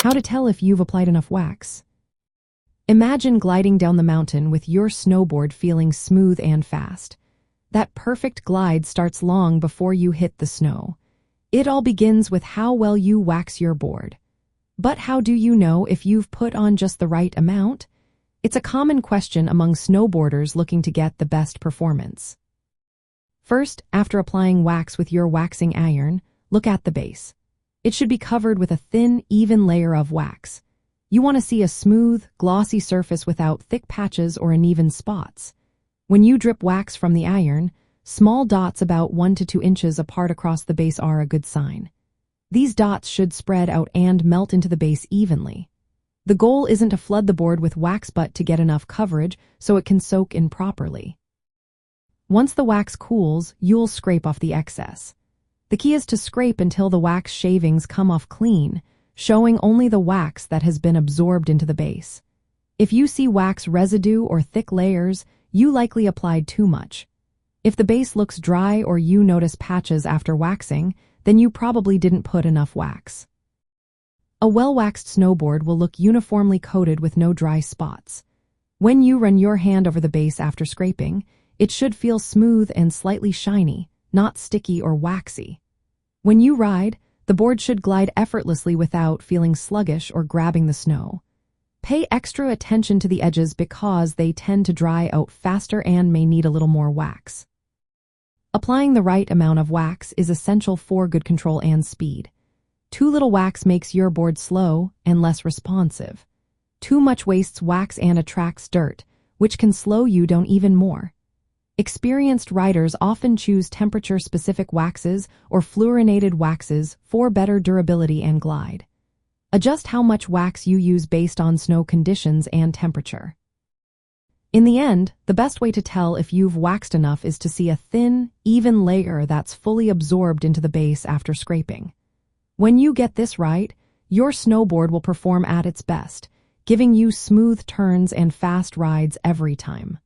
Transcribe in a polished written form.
How to tell if you've applied enough wax. Imagine gliding down the mountain with your snowboard feeling smooth and fast. That perfect glide starts long before you hit the snow. It all begins with how well you wax your board. But how do you know if you've put on just the right amount? It's a common question among snowboarders looking to get the best performance. First, after applying wax with your waxing iron, look at the base. It should be covered with a thin, even layer of wax. You want to see a smooth, glossy surface without thick patches or uneven spots. When you drip wax from the iron, small dots about 1 to 2 inches apart across the base are a good sign. These dots should spread out and melt into the base evenly. The goal isn't to flood the board with wax but to get enough coverage so it can soak in properly. Once the wax cools, you'll scrape off the excess. The key is to scrape until the wax shavings come off clean, showing only the wax that has been absorbed into the base. If you see wax residue or thick layers, you likely applied too much. If the base looks dry or you notice patches after waxing, then you probably didn't put enough wax. A well-waxed snowboard will look uniformly coated with no dry spots. When you run your hand over the base after scraping, it should feel smooth and slightly shiny, not sticky or waxy. When you ride, the board should glide effortlessly without feeling sluggish or grabbing the snow. Pay extra attention to the edges because they tend to dry out faster and may need a little more wax. Applying the right amount of wax is essential for good control and speed. Too little wax makes your board slow and less responsive. Too much wastes wax and attracts dirt, which can slow you down even more. Experienced riders often choose temperature-specific waxes or fluorinated waxes for better durability and glide. Adjust how much wax you use based on snow conditions and temperature. In the end, the best way to tell if you've waxed enough is to see a thin, even layer that's fully absorbed into the base after scraping. When you get this right, your snowboard will perform at its best, giving you smooth turns and fast rides every time.